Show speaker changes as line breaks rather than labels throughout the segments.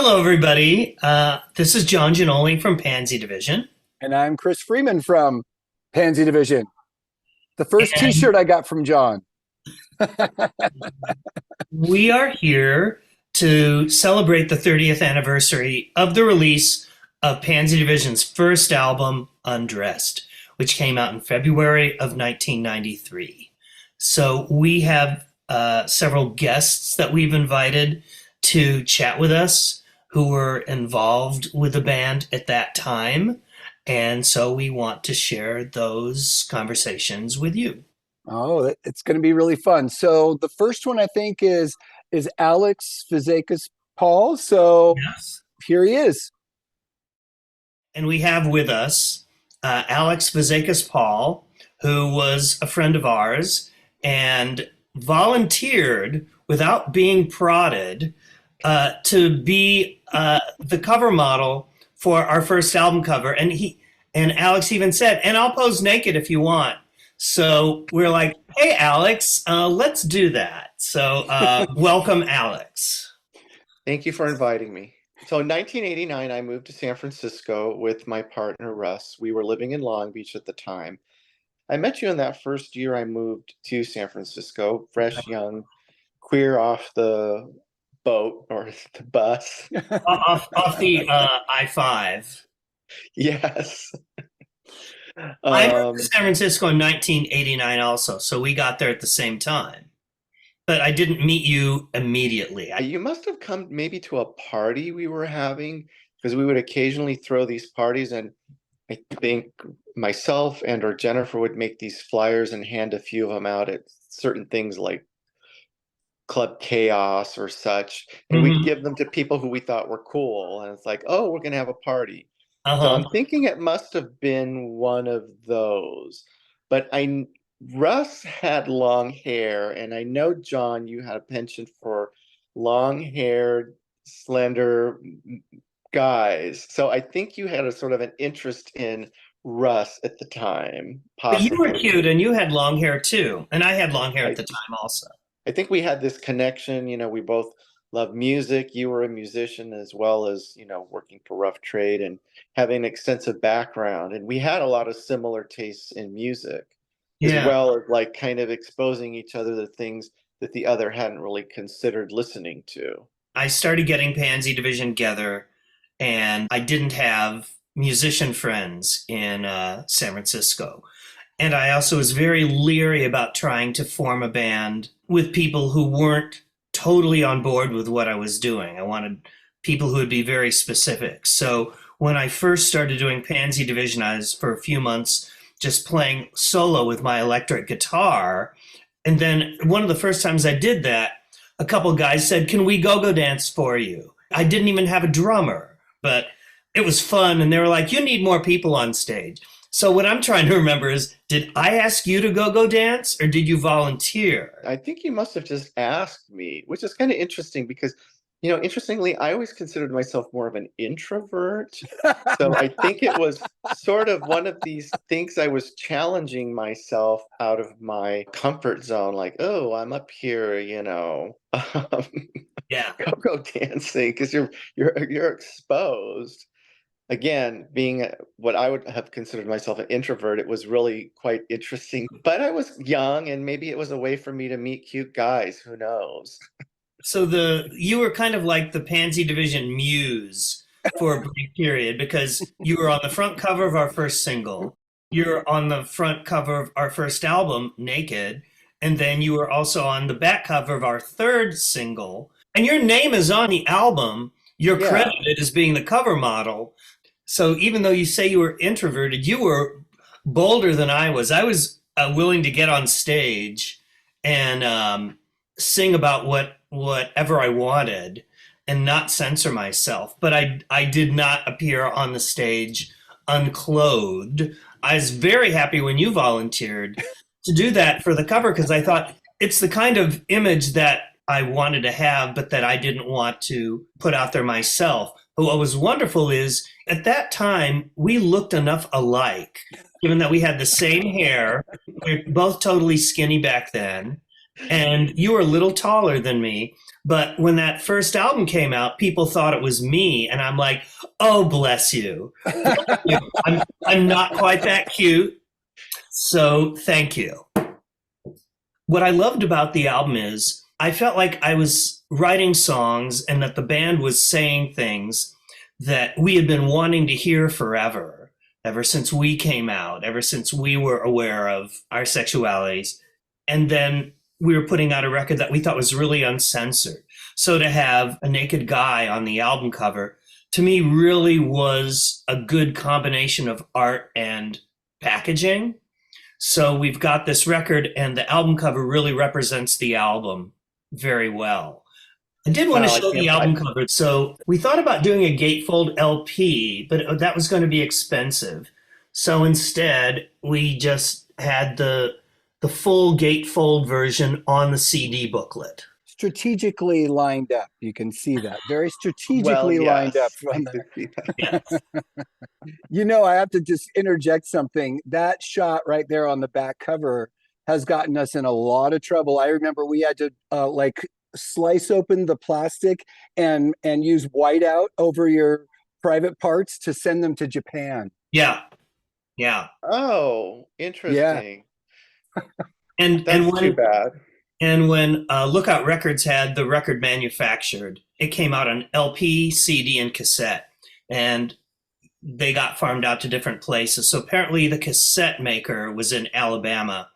Hello, everybody. This is John Ginoli from Pansy Division.
And I'm Chris Freeman from Pansy Division. The first
And
T-shirt I got from John.
we are here to celebrate the 30th anniversary of the release of Pansy Division's first album, Undressed, which came out in February of 1993. So we have several guests that we've invited to chat with us who were involved with the band at that time. And so we want to share those conversations with you.
Oh, it's going to be really fun. So the first one I think is Alex Fazekas-Paul. So
Yes.
here he is.
And we have with us Alex Fazekas-Paul, who was a friend of ours and volunteered without being prodded to be the cover model for our first album cover. And Alex even said, "And I'll pose naked if you want." So we're like, "Hey, Alex, let's do that." So welcome, Alex.
Thank you for inviting me. So in 1989, I moved to San Francisco with my partner, Russ. We were living in Long Beach at the time. I met you in that first year I moved to San Francisco, fresh, young, queer off the boat or the bus.
Off the I-5.
Yes.
I moved to San Francisco in 1989 also, so we got there at the same time. But I didn't meet you immediately.
You must have come maybe to a party we were having because we would occasionally throw these parties, and I think myself and or Jennifer would make these flyers and hand a few of them out at certain things like Club Chaos or such, and we'd give them to people who we thought were cool, and it's like, oh, we're gonna have a party. So
Uh-huh.
I'm thinking it must have been one of those. But Russ had long hair, and I know, John, you had a penchant for long-haired, slender guys. So I think you had a sort of an interest in Russ at the time,
But you were
possibly.
cute and you had long hair too. And I had long hair at
I
the time also.
I think we had this connection. We both love music. You were a musician as well as, working for Rough Trade and having an extensive background. And we had a lot of similar tastes in music, as
Yeah.
well as like kind of exposing each other to things that the other hadn't really considered listening to.
I started getting Pansy Division together, and I didn't have musician friends in San Francisco. And I also was very leery about trying to form a band with people who weren't totally on board with what I was doing. I wanted people who would be very specific. So when I first started doing Pansy Division, I was for a few months just playing solo with my electric guitar. And then one of the first times I did that, a couple guys said, "Can we go dance for you?" I didn't even have a drummer, but it was fun. And they were like, "You need more people on stage." So what I'm trying to remember is, did I ask you to go dance or did you volunteer?
I think you must have just asked me, which is kind of interesting because, interestingly, I always considered myself more of an introvert. So I think it was sort of one of these things I was challenging myself out of my comfort zone, like, oh, I'm up here,
Yeah.
go dancing because you're exposed. Again, being what I would have considered myself an introvert, it was really quite interesting. But I was young, and maybe it was a way for me to meet cute guys. Who knows?
So you were kind of like the Pansy Division muse for a brief period because you were on the front cover of our first single. You're on the front cover of our first album, Naked, and then you were also on the back cover of our third single. And your name is on the album. You're
Yeah.
credited as being the cover model. So even though you say you were introverted, you were bolder than I was. I was willing to get on stage and sing about whatever I wanted and not censor myself. But I did not appear on the stage unclothed. I was very happy when you volunteered to do that for the cover because I thought it's the kind of image that I wanted to have, but that I didn't want to put out there myself. But what was wonderful is at that time, we looked enough alike, given that we had the same hair. We were both totally skinny back then. And you were a little taller than me. But when that first album came out, people thought it was me. And I'm like, oh, bless you. Bless you. I'm not quite that cute. So thank you. What I loved about the album is I felt like I was writing songs and that the band was saying things that we had been wanting to hear forever, ever since we came out, ever since we were aware of our sexualities. And then we were putting out a record that we thought was really uncensored. So to have a naked guy on the album cover, to me, really was a good combination of art and packaging. So we've got this record, and the album cover really represents the album very well. I did want to
Well, I
show the
can't.
album cover. So we thought about doing a gatefold LP, but that was going to be expensive. So instead, we just had the full gatefold version on the CD booklet.
Strategically lined up. You can see that. Very
Well,
strategically lined up
yes, I
from
could
there.
see that.
Yeah.
I have to just interject something. That shot right there on the back cover has gotten us in a lot of trouble. I remember we had to like slice open the plastic and use whiteout over your private parts to send them to Japan.
Yeah. Yeah.
Oh,
Yeah.
interesting.
And
That's too bad.
when Lookout Records had the record manufactured, it came out on LP, CD, and cassette. And they got farmed out to different places. So apparently the cassette maker was in Alabama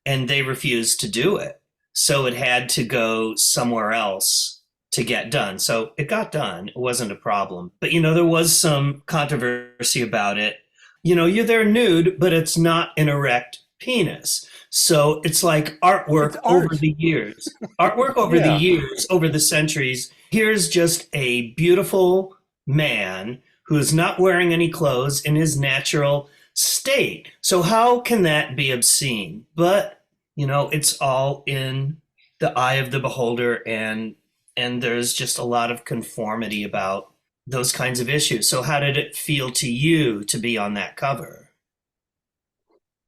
and they refused to do it. So it had to go somewhere else to get done. So it got done. It wasn't a problem. But, there was some controversy about it. You're there nude, but it's not an erect penis. So it's like
It's
artwork over
art.
the years, artwork over the
Yeah.
years, over the centuries. Here's just a beautiful man who is not wearing any clothes in his natural state. So how can that be obscene? But, it's all in the eye of the beholder, and there's just a lot of conformity about those kinds of issues. So how did it feel to you to be on that cover?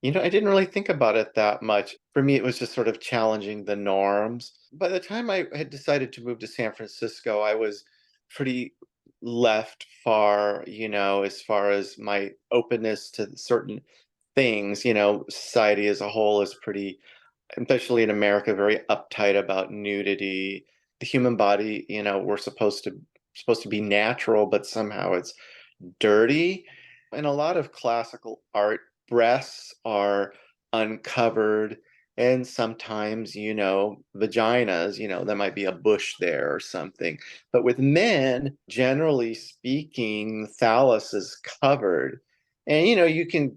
I didn't really think about it that much. For me, it was just sort of challenging the norms. By the time I had decided to move to San Francisco, I was pretty left far, as far as my openness to certain things. Society as a whole is pretty, especially in America, very uptight about nudity. The human body, we're supposed to be natural, but somehow it's dirty. In a lot of classical art, breasts are uncovered, and sometimes, vaginas, there might be a bush there or something. But with men, generally speaking, phallus is covered. And, you can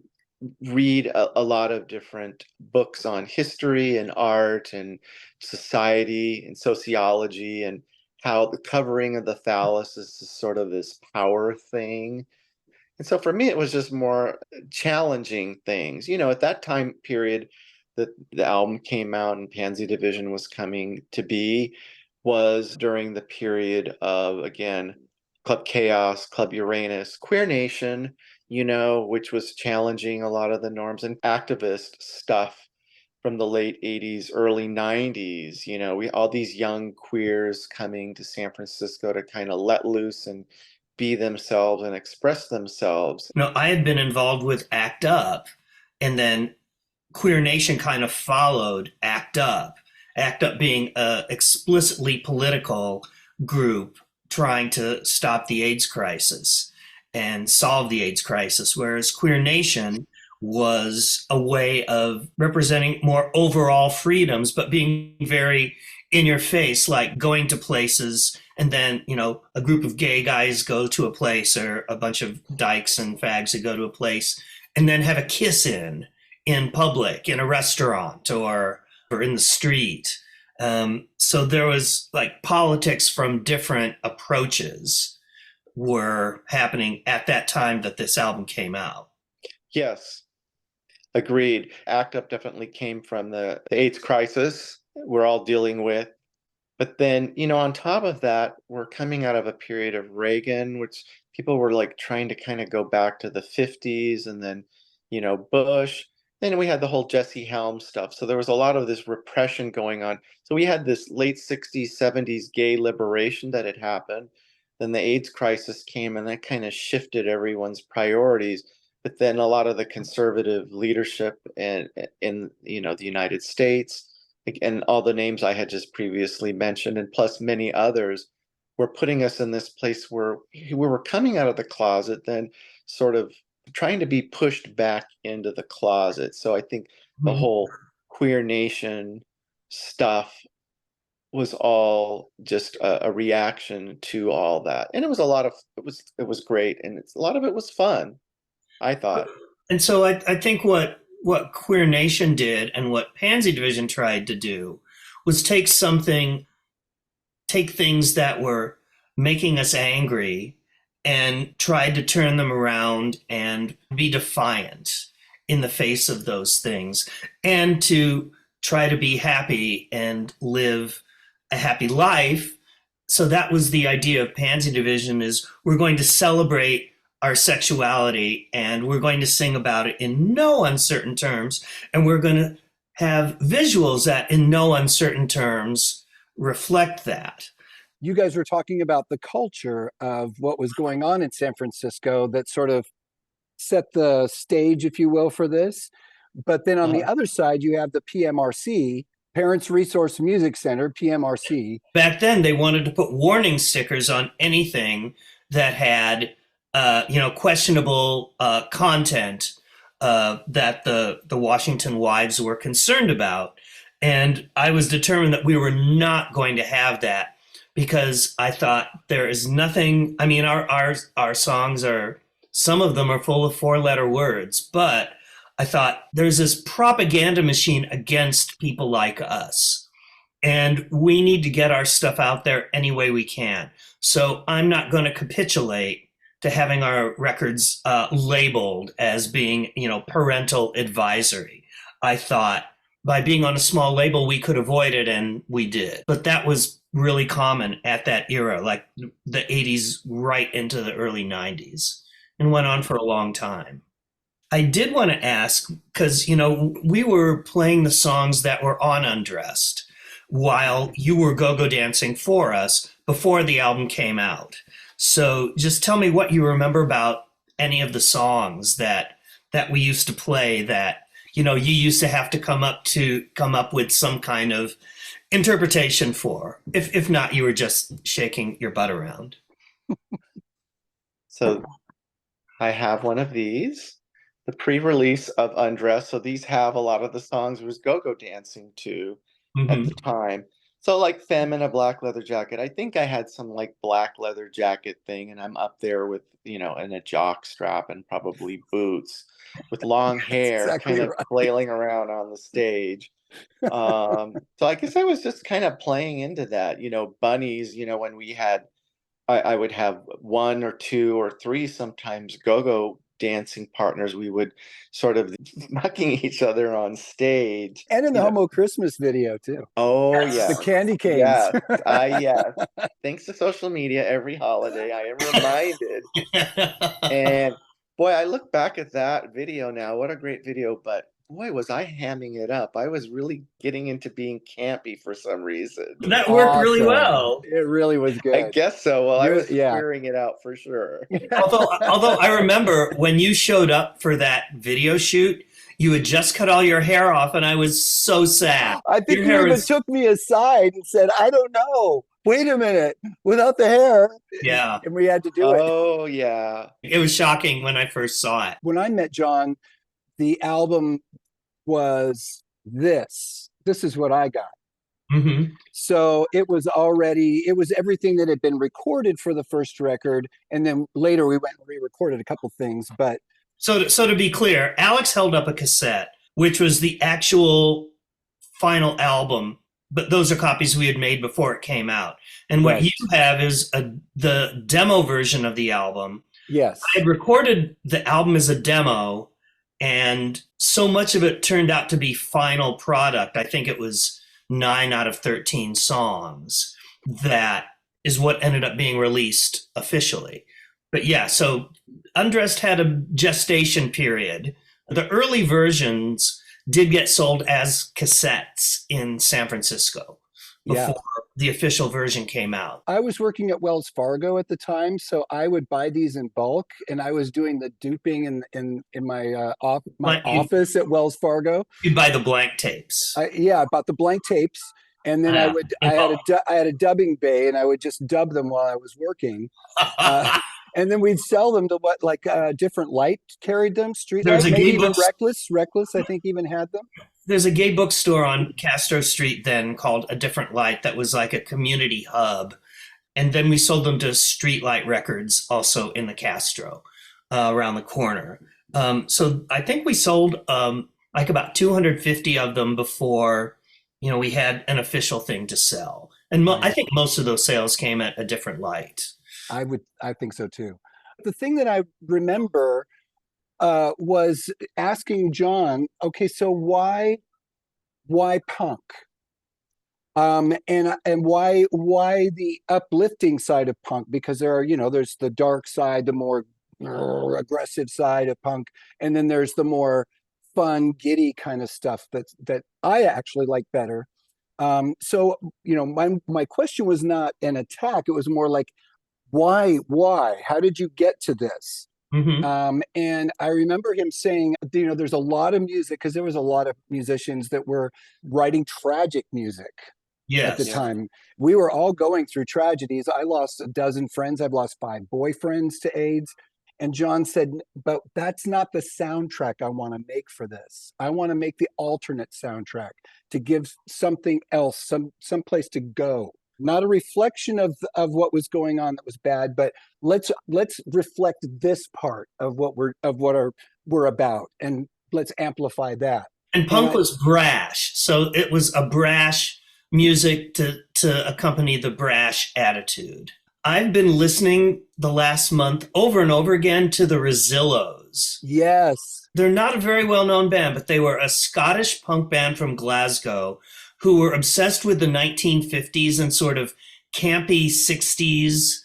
read a lot of different books on history and art and society and sociology, and how the covering of the phallus is sort of this power thing. And so for me, it was just more challenging things. At that time period that the album came out and Pansy Division was coming to be was during the period of, again, Club Chaos, Club Uranus, Queer Nation, which was challenging a lot of the norms, and activist stuff from the late 80s, early 90s. We all these young queers coming to San Francisco to kind of let loose and be themselves and express themselves.
I had been involved with ACT UP, and then Queer Nation kind of followed ACT UP. ACT UP being a explicitly political group trying to stop the AIDS crisis and solve the AIDS crisis, whereas Queer Nation was a way of representing more overall freedoms, but being very in your face, like going to places and then, a group of gay guys go to a place, or a bunch of dykes and fags that go to a place and then have a kiss in public, in a restaurant or in the street. So there was like politics from different approaches were happening at that time that this album came out.
Yes, agreed. ACT UP definitely came from the AIDS crisis we're all dealing with. But then, on top of that, we're coming out of a period of Reagan, which people were like trying to kind of go back to the 50s, and then, Bush. then we had the whole Jesse Helms stuff. So there was a lot of this repression going on. So we had this late 60s, 70s gay liberation that had happened. Then the AIDS crisis came and that kind of shifted everyone's priorities. But then a lot of the conservative leadership in the United States, and all the names I had just previously mentioned, and plus many others, were putting us in this place where we were coming out of the closet, then sort of trying to be pushed back into the closet. So I think the whole queer nation stuff was all just a reaction to all that. And it was it was great. And a lot of it was fun, I thought.
And so I think what Queer Nation did and what Pansy Division tried to do was take things that were making us angry and tried to turn them around and be defiant in the face of those things, and to try to be happy and live a happy life. So that was the idea of Pansy Division, is we're going to celebrate our sexuality and we're going to sing about it in no uncertain terms, and we're going to have visuals that in no uncertain terms reflect that.
You guys were talking about the culture of what was going on in San Francisco that sort of set the stage, if you will, for this. But then on the other side, you have the PMRC, Parents Resource Music Center, PMRC.
Back then, they wanted to put warning stickers on anything that had, questionable content that the Washington wives were concerned about. And I was determined that we were not going to have that, because I thought there is nothing. I mean, our songs are, some of them are full of 4-letter words, but I thought there's this propaganda machine against people like us, and we need to get our stuff out there any way we can. So I'm not going to capitulate to having our records labeled as being, parental advisory. I thought by being on a small label, we could avoid it, and we did. But that was really common at that era, like the 80s right into the early 90s, and went on for a long time. I did want to ask, because, we were playing the songs that were on Undressed while you were go-go dancing for us before the album came out. So just tell me what you remember about any of the songs that we used to play that, you used to have to come up with some kind of interpretation for. If not, you were just shaking your butt around.
So I have one of these, the pre-release of Undressed. So these have a lot of the songs we was go-go dancing to at the time. So like Femme in a Black Leather Jacket. I think I had some like black leather jacket thing, and I'm up there with, in a jock strap and probably boots with long hair,
exactly
kind of flailing around on the stage. So I guess I was just kind of playing into that, bunnies, when we had, I would have 1 or 2 or 3 sometimes go-go dancing partners. We would sort of mucking each other on stage.
And in the Homo Christmas video too.
Oh yeah.
The candy canes.
Yes. Yes. Thanks to social media, every holiday I am reminded. And boy, I look back at that video now. What a great video, but boy, was I hamming it up. I was really getting into being campy for some reason.
That worked really well.
It really was good.
I guess so. Well, I was clearing it out for sure.
Although I remember when you showed up for that video shoot, you had just cut all your hair off, and I was so sad.
I think you even took me aside and said, I don't know. Wait a minute. Without the hair.
Yeah.
And we had to do it.
Oh, yeah.
It was shocking when I first saw it.
When I met John, the album was this. This is what I got.
Mm-hmm.
So it was everything that had been recorded for the first record. And then later we went and re-recorded a couple things. But
so to be clear, Alex held up a cassette, which was the actual final album, but those are copies we had made before it came out. And what you have is the demo version of the album.
Yes.
I had recorded the album as a demo, and so much of it turned out to be final product. I think it was 9 out of 13 songs. That is what ended up being released officially. But yeah, so Undressed had a gestation period The early versions did get sold as cassettes in San Francisco
Yeah.
before the official version came out.
I was working at Wells Fargo at the time, so I would buy these in bulk, and I was doing the duping in my my
But
office at Wells Fargo.
you buy the blank tapes.
I bought the blank tapes, and then
In bulk.
I had a dubbing bay, and I would just dub them while I was working. And then we'd sell them to what, like Different Light carried them, Street
There's
Light,
a
maybe
gay
even
book.
Reckless I think even had them.
There's a gay bookstore on Castro Street then called A Different Light that was like a community hub. And then we sold them to Streetlight Records also in the Castro around the corner. So I think we sold like about 250 of them before, we had an official thing to sell. And I think most of those sales came at A Different Light.
I think so too. The thing that I remember was asking John, okay, so why punk? And why the uplifting side of punk? Because there are, there's the dark side, the more aggressive side of punk, and then there's the more fun, giddy kind of stuff that I actually like better. So my question was not an attack; it was more like, why? How did you get to this?
Mm-hmm.
And I remember him saying, there's a lot of music, because there was a lot of musicians that were writing tragic music at the
Yes.
time. We were all going through tragedies. I lost a dozen friends. I've lost 5 boyfriends to AIDS. And John said, but that's not the soundtrack I want to make for this. I want to make the alternate soundtrack to give something else, some place to go. Not a reflection of what was going on that was bad, but let's reflect this part of what we're about, and let's amplify that.
And punk was brash, so it was a brash music to accompany the brash attitude. I've been listening the last month over and over again to the Rosillos.
Yes.
They're not a very well-known band, but they were a Scottish punk band from Glasgow who were obsessed with the 1950s and sort of campy 60s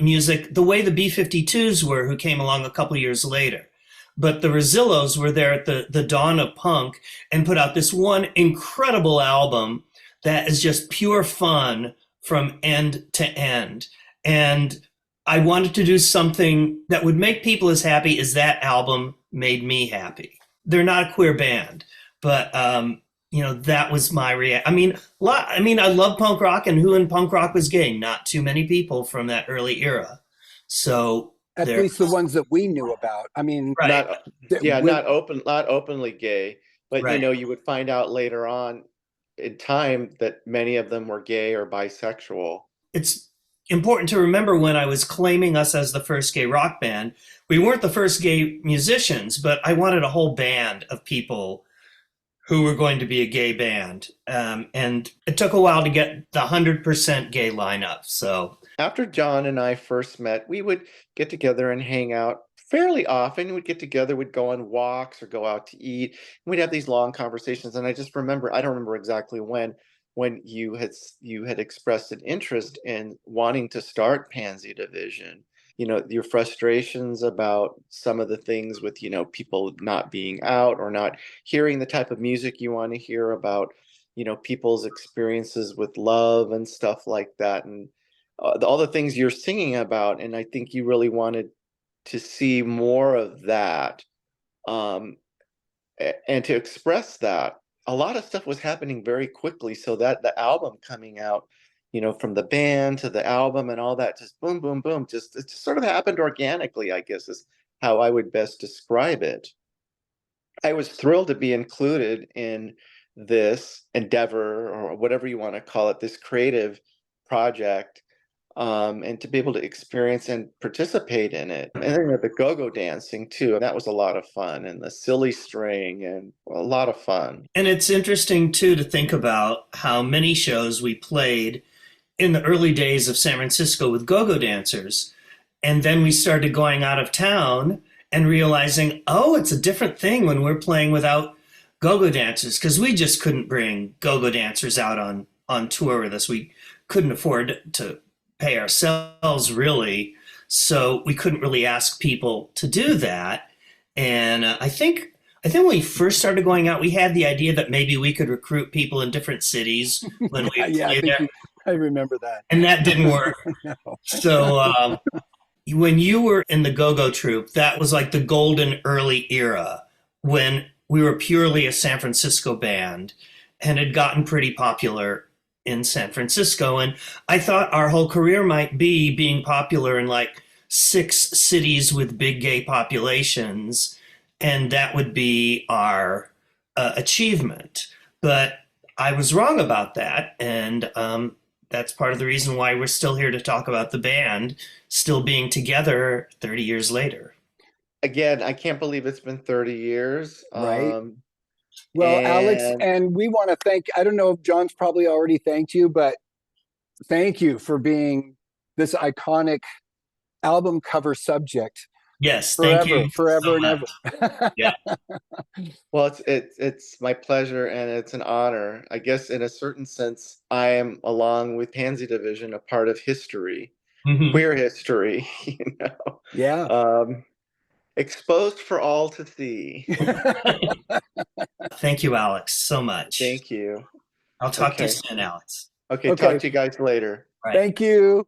music, the way the B-52s were, who came along a couple years later. But the Rosillos were there at the dawn of punk and put out this one incredible album that is just pure fun from end to end. And I wanted to do something that would make people as happy as that album made me happy. They're not a queer band, but that was my reaction. I love punk rock, and who in punk rock was gay? Not too many people from that early era. So
at least the ones that we knew about. I mean,
right.
not openly gay, but
right.
You would find out later on in time that many of them were gay or bisexual.
It's important to remember, when I was claiming us as the first gay rock band, we weren't the first gay musicians, but I wanted a whole band of people who were going to be a gay band. And it took a while to get the 100% gay lineup. So
after John and I first met, we would get together and hang out fairly often. We'd get together, we'd go on walks or go out to eat. And we'd have these long conversations. And I just remember, I don't remember exactly when you had expressed an interest in wanting to start Pansy Division. Your frustrations about some of the things with, people not being out or not hearing the type of music you want to hear, about, people's experiences with love and stuff like that. And all the things you're singing about. And I think you really wanted to see more of that, and to express that. A lot of stuff was happening very quickly, so that the album coming out, from the band to the album and all that, just boom, boom, boom, it just sort of happened organically, I guess is how I would best describe it. I was thrilled to be included in this endeavor, or whatever you want to call it, this creative project, and to be able to experience and participate in it. And then the go-go dancing too, and that was a lot of fun, and the silly string, and a lot of fun.
And it's interesting too to think about how many shows we played in the early days of San Francisco with go-go dancers. And then we started going out of town and realizing, oh, it's a different thing when we're playing without go-go dancers, because we just couldn't bring go-go dancers out on tour with us. We couldn't afford to pay ourselves, really. So we couldn't really ask people to do that. And I think when we first started going out, we had the idea that maybe we could recruit people in different cities when we
Yeah, I
played
think
there,
I remember that.
and that didn't work.
No.
So when you were in the Go-Go Troupe, that was like the golden early era when we were purely a San Francisco band and had gotten pretty popular in San Francisco. And I thought our whole career might be being popular in like 6 cities with big gay populations, and that would be our achievement. But I was wrong about that, and that's part of the reason why we're still here to talk about the band still being together 30 years later.
Again, I can't believe it's been 30 years.
Right. Well, Alex,
And
and we want to thank, I don't know if John's probably already thanked you, but thank you for being this iconic album cover subject
Yes, thank you
forever
so
and
much.
ever.
Yeah.
well, it's my pleasure and it's an honor. I guess in a certain sense, I am, along with Pansy Division, a part of history,
Mhm.
queer history,
Yeah.
exposed for all to see.
Thank you, Alex, so much.
Thank you.
I'll talk to you
Okay.
soon, Alex.
Okay,
Okay.
talk to you guys later.
Right.
Thank you.